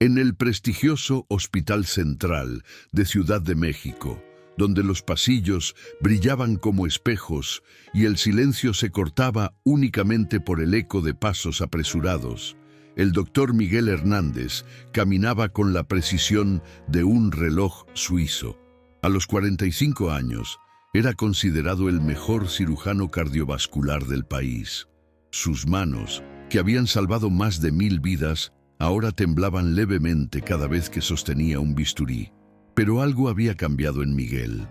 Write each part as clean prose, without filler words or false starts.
en el prestigioso Hospital Central de Ciudad de México, donde los pasillos brillaban como espejos y el silencio se cortaba únicamente por el eco de pasos apresurados, el doctor Miguel Hernández caminaba con la precisión de un reloj suizo. A los 45 años, era considerado el mejor cirujano cardiovascular del país. Sus manos, que habían salvado más de 1000 vidas, ahora temblaban levemente cada vez que sostenía un bisturí. Pero algo había cambiado en Miguel.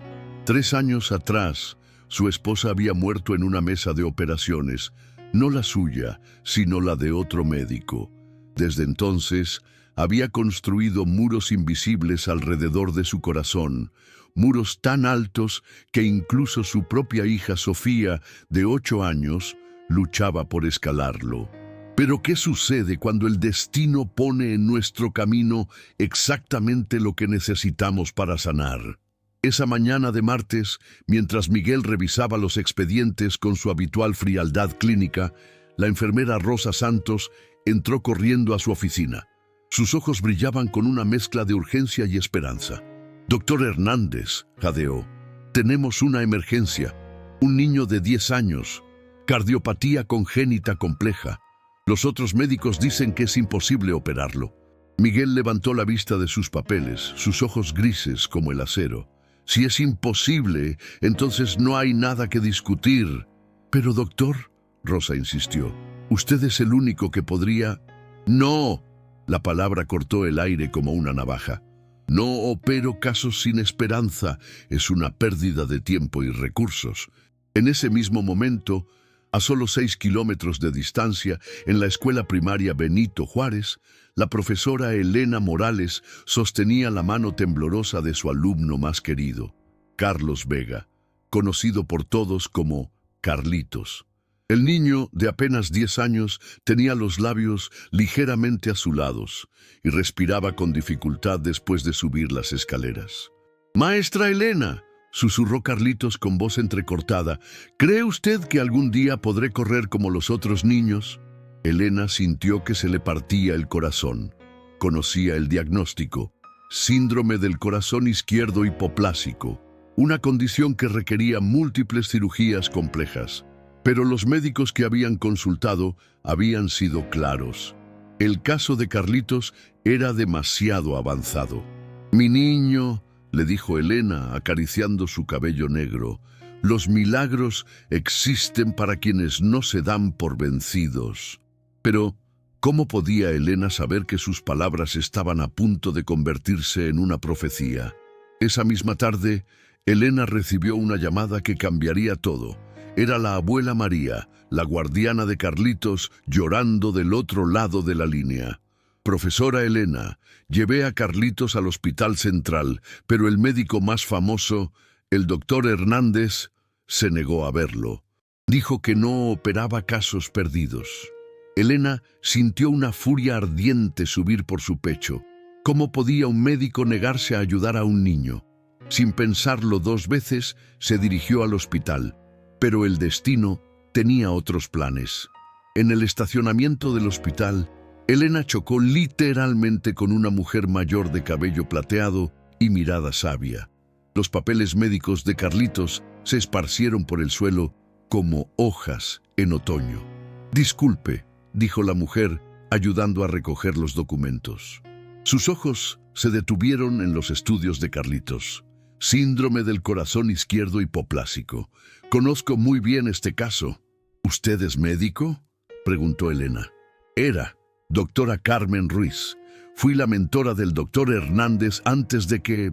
3 años atrás, su esposa había muerto en una mesa de operaciones, no la suya, sino la de otro médico. Desde entonces, había construido muros invisibles alrededor de su corazón, muros tan altos que incluso su propia hija Sofía, de 8 años, luchaba por escalarlo. Pero ¿qué sucede cuando el destino pone en nuestro camino exactamente lo que necesitamos para sanar? Esa mañana de martes, mientras Miguel revisaba los expedientes con su habitual frialdad clínica, la enfermera Rosa Santos entró corriendo a su oficina. Sus ojos brillaban con una mezcla de urgencia y esperanza. «Doctor Hernández», jadeó, «tenemos una emergencia. Un niño de 10 años, cardiopatía congénita compleja. Los otros médicos dicen que es imposible operarlo». Miguel levantó la vista de sus papeles, sus ojos grises como el acero. «Si es imposible, entonces no hay nada que discutir». «Pero, doctor», Rosa insistió, «usted es el único que podría...» «No», la palabra cortó el aire como una navaja. «No opero casos sin esperanza, es una pérdida de tiempo y recursos». En ese mismo momento, a solo 6 kilómetros de distancia, en la escuela primaria Benito Juárez, la profesora Elena Morales sostenía la mano temblorosa de su alumno más querido, Carlos Vega, conocido por todos como Carlitos. El niño, de apenas 10 años, tenía los labios ligeramente azulados y respiraba con dificultad después de subir las escaleras. «Maestra Elena», susurró Carlitos con voz entrecortada, «¿cree usted que algún día podré correr como los otros niños?» Elena sintió que se le partía el corazón. Conocía el diagnóstico: síndrome del corazón izquierdo hipoplásico, una condición que requería múltiples cirugías complejas. Pero los médicos que habían consultado habían sido claros. El caso de Carlitos era demasiado avanzado. «Mi niño», le dijo Elena, acariciando su cabello negro, «los milagros existen para quienes no se dan por vencidos». Pero, ¿cómo podía Elena saber que sus palabras estaban a punto de convertirse en una profecía? Esa misma tarde, Elena recibió una llamada que cambiaría todo. Era la abuela María, la guardiana de Carlitos, llorando del otro lado de la línea. «Profesora Elena, llevé a Carlitos al Hospital Central, pero el médico más famoso, el doctor Hernández, se negó a verlo. Dijo que no operaba casos perdidos». Elena sintió una furia ardiente subir por su pecho. ¿Cómo podía un médico negarse a ayudar a un niño? Sin pensarlo 2 veces, se dirigió al hospital. Pero el destino tenía otros planes. En el estacionamiento del hospital, Elena chocó literalmente con una mujer mayor de cabello plateado y mirada sabia. Los papeles médicos de Carlitos se esparcieron por el suelo como hojas en otoño. «Disculpe», dijo la mujer, ayudando a recoger los documentos. Sus ojos se detuvieron en los estudios de Carlitos. «Síndrome del corazón izquierdo hipoplásico. Conozco muy bien este caso». «¿Usted es médico?», preguntó Elena. «Era, doctora Carmen Ruiz. Fui la mentora del doctor Hernández antes de que...»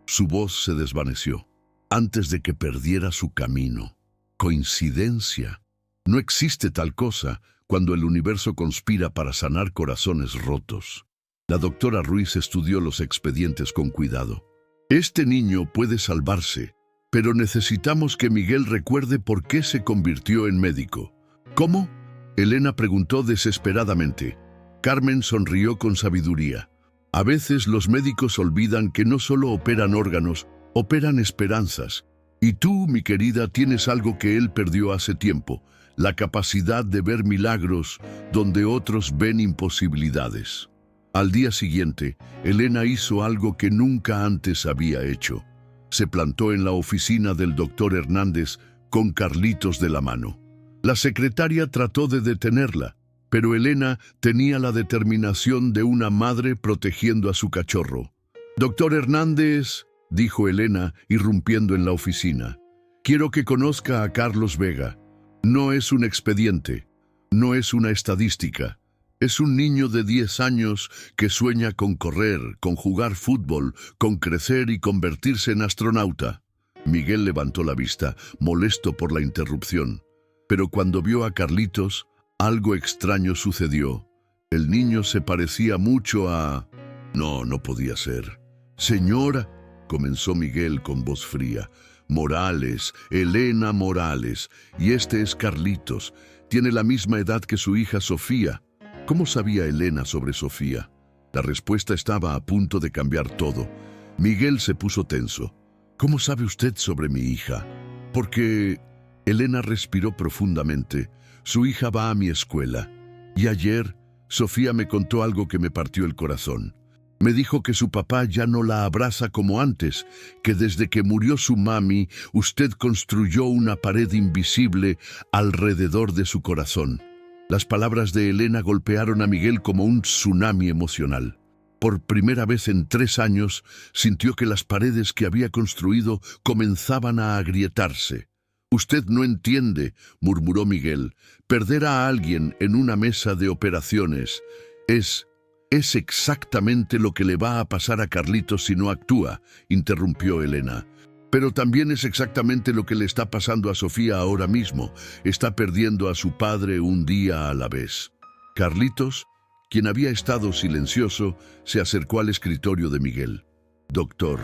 Su voz se desvaneció. «Antes de que perdiera su camino». «¿Coincidencia? No existe tal cosa cuando el universo conspira para sanar corazones rotos». La doctora Ruiz estudió los expedientes con cuidado. «Este niño puede salvarse, pero necesitamos que Miguel recuerde por qué se convirtió en médico». «¿Cómo?», Elena preguntó desesperadamente. Carmen sonrió con sabiduría. «A veces los médicos olvidan que no solo operan órganos, operan esperanzas. Y tú, mi querida, tienes algo que él perdió hace tiempo, la capacidad de ver milagros donde otros ven imposibilidades». Al día siguiente, Elena hizo algo que nunca antes había hecho. Se plantó en la oficina del doctor Hernández con Carlitos de la mano. La secretaria trató de detenerla, pero Elena tenía la determinación de una madre protegiendo a su cachorro. «Doctor Hernández», dijo Elena, irrumpiendo en la oficina, «quiero que conozca a Carlos Vega. No es un expediente, no es una estadística. Es un niño de 10 años que sueña con correr, con jugar fútbol, con crecer y convertirse en astronauta». Miguel levantó la vista, molesto por la interrupción. Pero cuando vio a Carlitos, algo extraño sucedió. El niño se parecía mucho a... No podía ser. «Señora», comenzó Miguel con voz fría, «Morales, Elena Morales, y este es Carlitos. Tiene la misma edad que su hija Sofía». ¿Cómo sabía Elena sobre Sofía? La respuesta estaba a punto de cambiar todo. Miguel se puso tenso. «¿Cómo sabe usted sobre mi hija?» «Porque...» Elena respiró profundamente. «Su hija va a mi escuela. Y ayer, Sofía me contó algo que me partió el corazón. Me dijo que su papá ya no la abraza como antes, que desde que murió su mami, usted construyó una pared invisible alrededor de su corazón». Las palabras de Elena golpearon a Miguel como un tsunami emocional. Por primera vez en 3 años, sintió que las paredes que había construido comenzaban a agrietarse. «Usted no entiende», murmuró Miguel. «Perder a alguien en una mesa de operaciones es exactamente lo que le va a pasar a Carlitos si no actúa», interrumpió Elena. «Pero también es exactamente lo que le está pasando a Sofía ahora mismo. Está perdiendo a su padre un día a la vez». Carlitos, quien había estado silencioso, se acercó al escritorio de Miguel. «Doctor,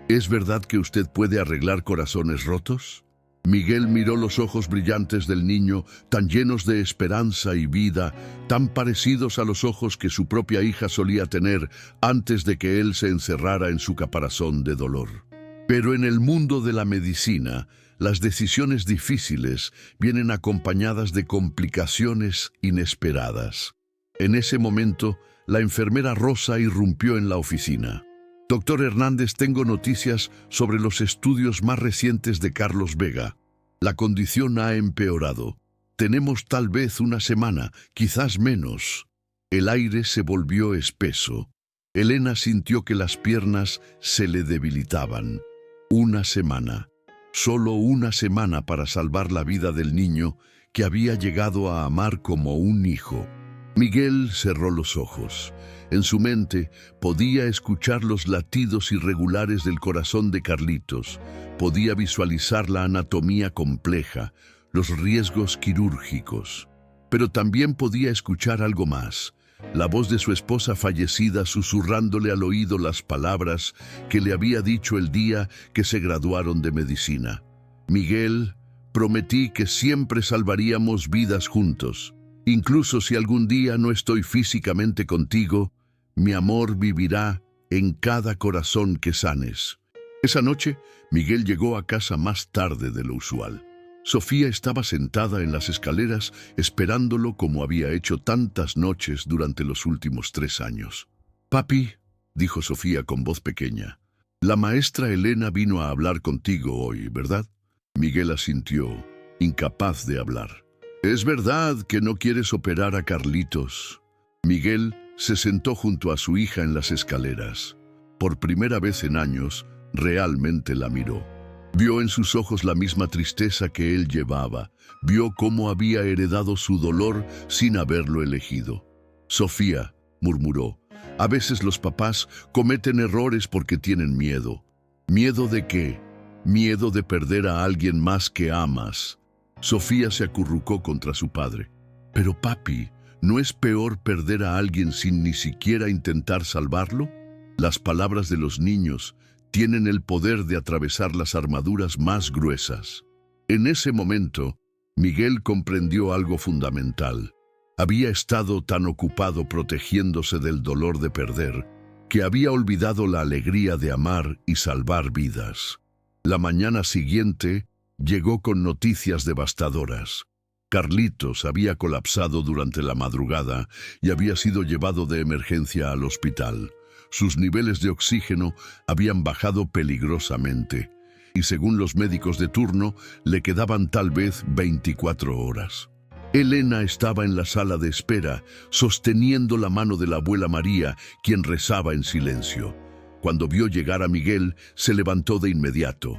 ¿es verdad que usted puede arreglar corazones rotos?» Miguel miró los ojos brillantes del niño, tan llenos de esperanza y vida, tan parecidos a los ojos que su propia hija solía tener antes de que él se encerrara en su caparazón de dolor. Pero en el mundo de la medicina, las decisiones difíciles vienen acompañadas de complicaciones inesperadas. En ese momento, la enfermera Rosa irrumpió en la oficina. «Doctor Hernández, tengo noticias sobre los estudios más recientes de Carlos Vega. La condición ha empeorado. Tenemos tal vez una semana, quizás menos». El aire se volvió espeso. Elena sintió que las piernas se le debilitaban. Una semana. Solo una semana para salvar la vida del niño que había llegado a amar como un hijo. Miguel cerró los ojos. En su mente podía escuchar los latidos irregulares del corazón de Carlitos. Podía visualizar la anatomía compleja, los riesgos quirúrgicos. Pero también podía escuchar algo más. La voz de su esposa fallecida susurrándole al oído las palabras que le había dicho el día que se graduaron de medicina. «Miguel, prometí que siempre salvaríamos vidas juntos. Incluso si algún día no estoy físicamente contigo, mi amor vivirá en cada corazón que sanes». Esa noche, Miguel llegó a casa más tarde de lo usual. Sofía estaba sentada en las escaleras esperándolo como había hecho tantas noches durante los últimos 3 años. «Papi», dijo Sofía con voz pequeña, «la maestra Elena vino a hablar contigo hoy, ¿verdad?» Miguel asintió, incapaz de hablar. «¿Es verdad que no quieres operar a Carlitos?» Miguel se sentó junto a su hija en las escaleras. Por primera vez en años, realmente la miró. Vio en sus ojos la misma tristeza que él llevaba. Vio cómo había heredado su dolor sin haberlo elegido. «Sofía», murmuró, «a veces los papás cometen errores porque tienen miedo». «¿Miedo de qué?» «Miedo de perder a alguien más que amas». Sofía se acurrucó contra su padre. «Pero papi, ¿no es peor perder a alguien sin ni siquiera intentar salvarlo?» Las palabras de los niños tienen el poder de atravesar las armaduras más gruesas. En ese momento, Miguel comprendió algo fundamental. Había estado tan ocupado protegiéndose del dolor de perder, que había olvidado la alegría de amar y salvar vidas. La mañana siguiente llegó con noticias devastadoras. Carlitos había colapsado durante la madrugada y había sido llevado de emergencia al hospital. Sus niveles de oxígeno habían bajado peligrosamente y, según los médicos de turno, le quedaban tal vez 24 horas. Elena estaba en la sala de espera, sosteniendo la mano de la abuela María, quien rezaba en silencio. Cuando vio llegar a Miguel, se levantó de inmediato.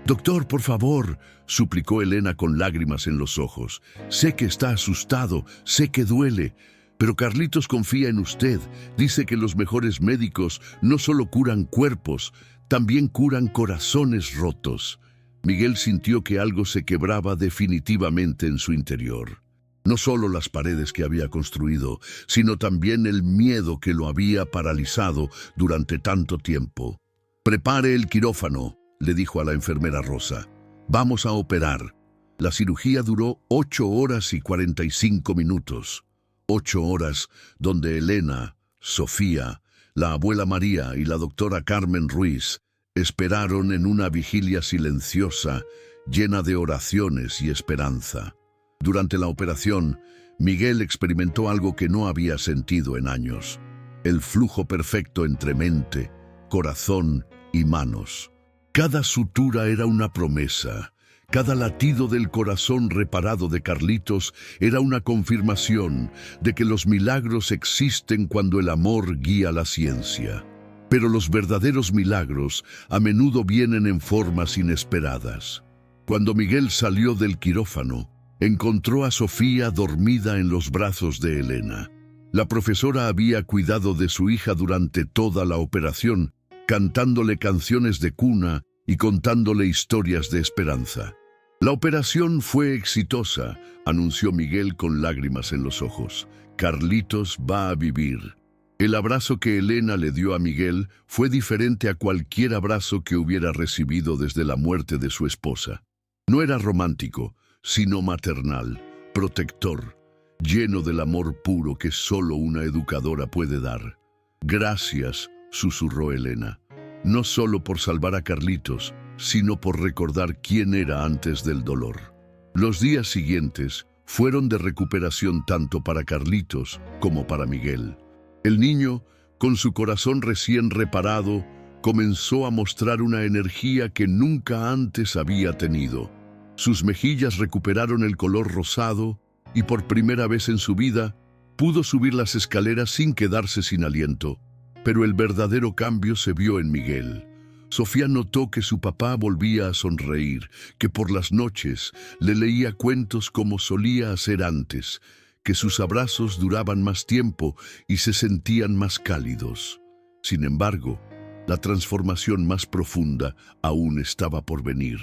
«Doctor, por favor», suplicó Elena con lágrimas en los ojos. «Sé que está asustado, sé que duele, pero Carlitos confía en usted. Dice que los mejores médicos no solo curan cuerpos, también curan corazones rotos». Miguel sintió que algo se quebraba definitivamente en su interior. No solo las paredes que había construido, sino también el miedo que lo había paralizado durante tanto tiempo. «Prepare el quirófano», le dijo a la enfermera Rosa. «Vamos a operar». La cirugía duró 8 horas y 45 minutos. 8 horas donde Elena, Sofía, la abuela María y la doctora Carmen Ruiz esperaron en una vigilia silenciosa, llena de oraciones y esperanza. Durante la operación, Miguel experimentó algo que no había sentido en años: el flujo perfecto entre mente, corazón y manos. Cada sutura era una promesa. Cada latido del corazón reparado de Carlitos era una confirmación de que los milagros existen cuando el amor guía la ciencia. Pero los verdaderos milagros a menudo vienen en formas inesperadas. Cuando Miguel salió del quirófano, encontró a Sofía dormida en los brazos de Elena. La profesora había cuidado de su hija durante toda la operación, cantándole canciones de cuna y contándole historias de esperanza. «La operación fue exitosa», anunció Miguel con lágrimas en los ojos. «Carlitos va a vivir». El abrazo que Elena le dio a Miguel fue diferente a cualquier abrazo que hubiera recibido desde la muerte de su esposa. No era romántico, sino maternal, protector, lleno del amor puro que solo una educadora puede dar. «Gracias», susurró Elena, «no solo por salvar a Carlitos, sino por recordar quién era antes del dolor». Los días siguientes fueron de recuperación tanto para Carlitos como para Miguel. El niño, con su corazón recién reparado, comenzó a mostrar una energía que nunca antes había tenido. Sus mejillas recuperaron el color rosado y por primera vez en su vida pudo subir las escaleras sin quedarse sin aliento. Pero el verdadero cambio se vio en Miguel. Sofía notó que su papá volvía a sonreír, que por las noches le leía cuentos como solía hacer antes, que sus abrazos duraban más tiempo y se sentían más cálidos. Sin embargo, la transformación más profunda aún estaba por venir.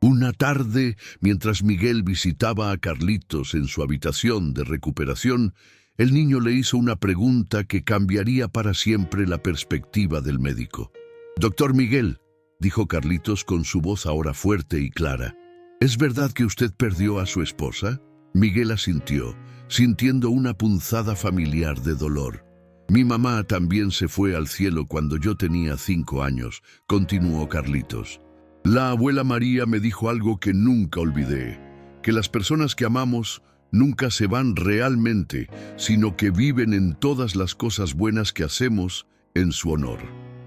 Una tarde, mientras Miguel visitaba a Carlitos en su habitación de recuperación, el niño le hizo una pregunta que cambiaría para siempre la perspectiva del médico. «Doctor Miguel», dijo Carlitos con su voz ahora fuerte y clara, «¿es verdad que usted perdió a su esposa?» Miguel asintió, sintiendo una punzada familiar de dolor. «Mi mamá también se fue al cielo cuando yo tenía 5 años», continuó Carlitos. «La abuela María me dijo algo que nunca olvidé, que las personas que amamos nunca se van realmente, sino que viven en todas las cosas buenas que hacemos en su honor».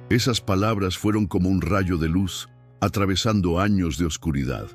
Esas palabras fueron como un rayo de luz, atravesando años de oscuridad.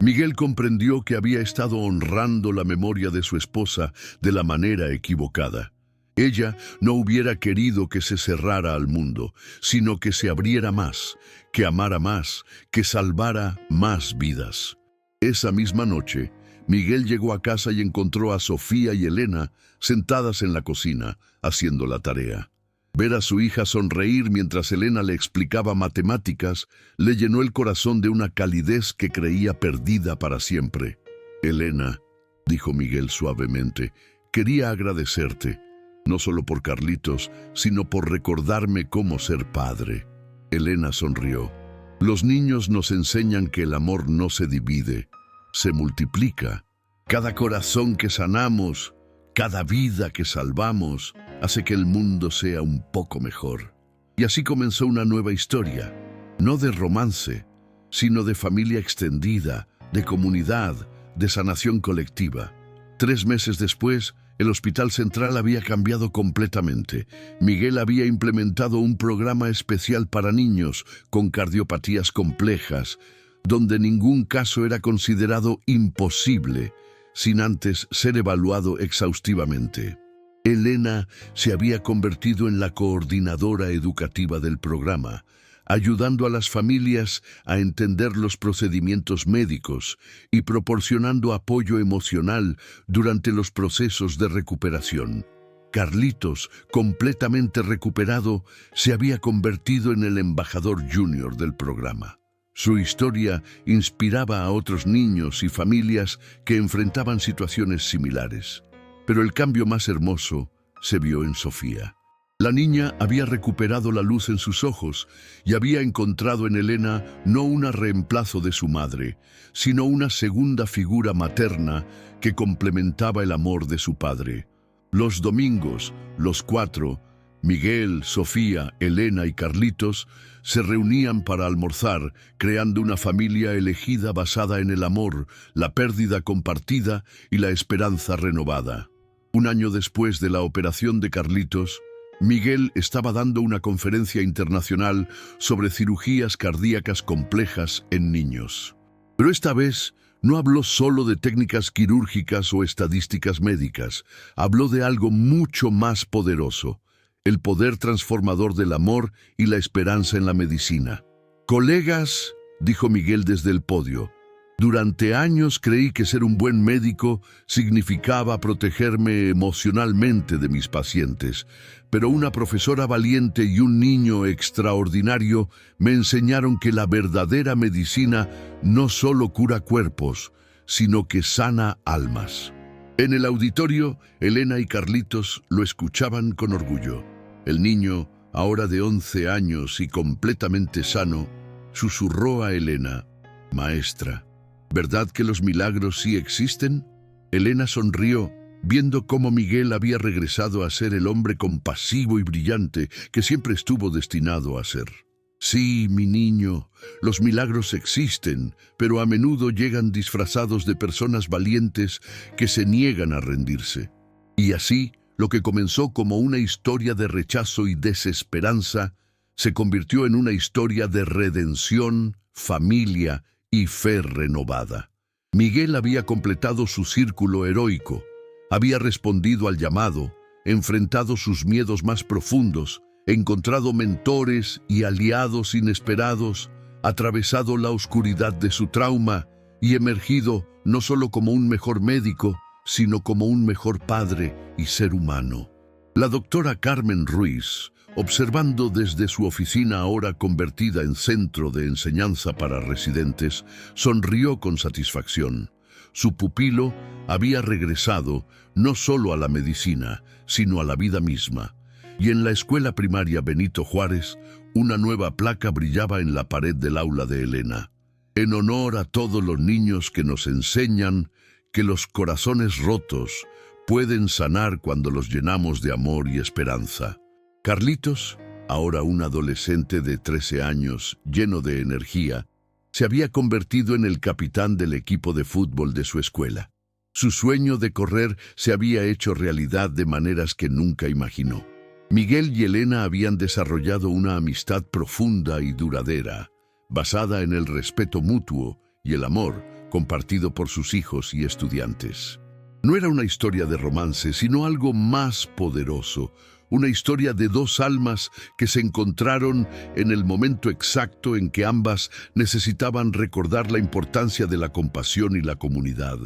Miguel comprendió que había estado honrando la memoria de su esposa de la manera equivocada. Ella no hubiera querido que se cerrara al mundo, sino que se abriera más, que amara más, que salvara más vidas. Esa misma noche, Miguel llegó a casa y encontró a Sofía y Elena sentadas en la cocina, haciendo la tarea. Ver a su hija sonreír mientras Elena le explicaba matemáticas le llenó el corazón de una calidez que creía perdida para siempre. «Elena», dijo Miguel suavemente, «quería agradecerte, no solo por Carlitos, sino por recordarme cómo ser padre». Elena sonrió. «Los niños nos enseñan que el amor no se divide, se multiplica. Cada corazón que sanamos, cada vida que salvamos, hace que el mundo sea un poco mejor». Y así comenzó una nueva historia, no de romance, sino de familia extendida, de comunidad, de sanación colectiva. 3 meses después, el Hospital Central había cambiado completamente. Miguel había implementado un programa especial para niños con cardiopatías complejas, donde ningún caso era considerado imposible, sin antes ser evaluado exhaustivamente. Elena se había convertido en la coordinadora educativa del programa, ayudando a las familias a entender los procedimientos médicos y proporcionando apoyo emocional durante los procesos de recuperación. Carlitos, completamente recuperado, se había convertido en el embajador junior del programa. Su historia inspiraba a otros niños y familias que enfrentaban situaciones similares. Pero el cambio más hermoso se vio en Sofía. La niña había recuperado la luz en sus ojos y había encontrado en Elena no un reemplazo de su madre, sino una segunda figura materna que complementaba el amor de su padre. Los domingos, los 4, Miguel, Sofía, Elena y Carlitos, se reunían para almorzar, creando una familia elegida basada en el amor, la pérdida compartida y la esperanza renovada. Un año después de la operación de Carlitos, Miguel estaba dando una conferencia internacional sobre cirugías cardíacas complejas en niños. Pero esta vez no habló solo de técnicas quirúrgicas o estadísticas médicas, habló de algo mucho más poderoso, el poder transformador del amor y la esperanza en la medicina. «Colegas», dijo Miguel desde el podio, «durante años creí que ser un buen médico significaba protegerme emocionalmente de mis pacientes, pero una profesora valiente y un niño extraordinario me enseñaron que la verdadera medicina no solo cura cuerpos, sino que sana almas». En el auditorio, Elena y Carlitos lo escuchaban con orgullo. El niño, ahora de 11 años y completamente sano, susurró a Elena: «Maestra, ¿verdad que los milagros sí existen?». Elena sonrió, viendo cómo Miguel había regresado a ser el hombre compasivo y brillante que siempre estuvo destinado a ser. «Sí, mi niño, los milagros existen, pero a menudo llegan disfrazados de personas valientes que se niegan a rendirse». Y así, lo que comenzó como una historia de rechazo y desesperanza, se convirtió en una historia de redención, familia y fe renovada. Miguel había completado su círculo heroico, había respondido al llamado, enfrentado sus miedos más profundos, encontrado mentores y aliados inesperados, atravesado la oscuridad de su trauma y emergido no solo como un mejor médico, sino como un mejor padre y ser humano. La doctora Carmen Ruiz, observando desde su oficina ahora convertida en centro de enseñanza para residentes, sonrió con satisfacción. Su pupilo había regresado no solo a la medicina, sino a la vida misma. Y en la escuela primaria Benito Juárez, una nueva placa brillaba en la pared del aula de Elena. En honor a todos los niños que nos enseñan que los corazones rotos pueden sanar cuando los llenamos de amor y esperanza. Carlitos, ahora un adolescente de 13 años, lleno de energía, se había convertido en el capitán del equipo de fútbol de su escuela. Su sueño de correr se había hecho realidad de maneras que nunca imaginó. Miguel y Elena habían desarrollado una amistad profunda y duradera, basada en el respeto mutuo y el amor compartido por sus hijos y estudiantes. No era una historia de romance, sino algo más poderoso, una historia de dos almas que se encontraron en el momento exacto en que ambas necesitaban recordar la importancia de la compasión y la comunidad.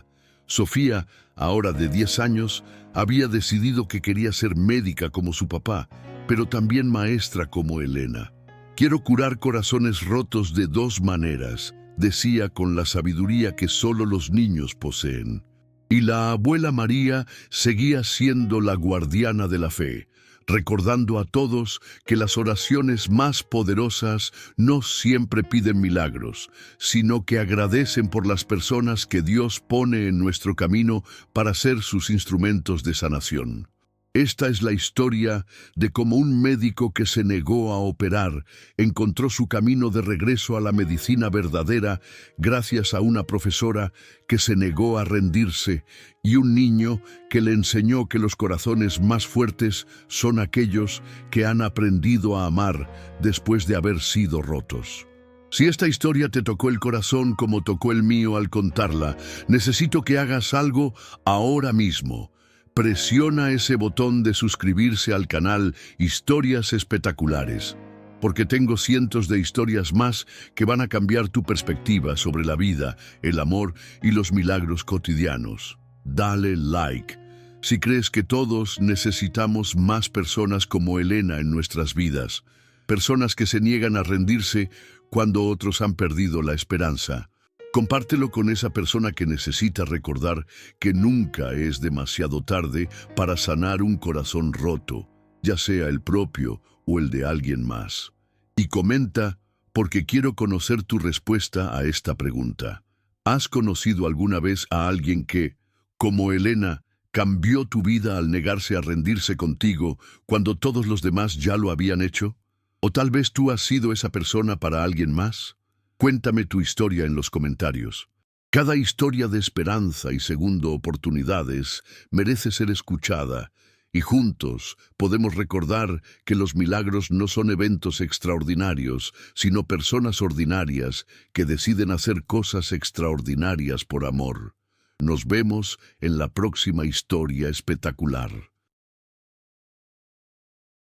Sofía, ahora de 10 años, había decidido que quería ser médica como su papá, pero también maestra como Elena. «Quiero curar corazones rotos de 2 maneras», decía con la sabiduría que solo los niños poseen. Y la abuela María seguía siendo la guardiana de la fe, recordando a todos que las oraciones más poderosas no siempre piden milagros, sino que agradecen por las personas que Dios pone en nuestro camino para ser sus instrumentos de sanación. Esta es la historia de cómo un médico que se negó a operar encontró su camino de regreso a la medicina verdadera gracias a una profesora que se negó a rendirse y un niño que le enseñó que los corazones más fuertes son aquellos que han aprendido a amar después de haber sido rotos. Si esta historia te tocó el corazón como tocó el mío al contarla, necesito que hagas algo ahora mismo. Presiona ese botón de suscribirse al canal Historias Espectaculares, porque tengo cientos de historias más que van a cambiar tu perspectiva sobre la vida, el amor y los milagros cotidianos. Dale like. Si crees que todos necesitamos más personas como Elena en nuestras vidas, personas que se niegan a rendirse cuando otros han perdido la esperanza. Compártelo con esa persona que necesita recordar que nunca es demasiado tarde para sanar un corazón roto, ya sea el propio o el de alguien más. Y comenta, porque quiero conocer tu respuesta a esta pregunta. ¿Has conocido alguna vez a alguien que, como Elena, cambió tu vida al negarse a rendirse contigo cuando todos los demás ya lo habían hecho? ¿O tal vez tú has sido esa persona para alguien más? Cuéntame tu historia en los comentarios. Cada historia de esperanza y segundo oportunidades merece ser escuchada, y juntos podemos recordar que los milagros no son eventos extraordinarios, sino personas ordinarias que deciden hacer cosas extraordinarias por amor. Nos vemos en la próxima historia espectacular.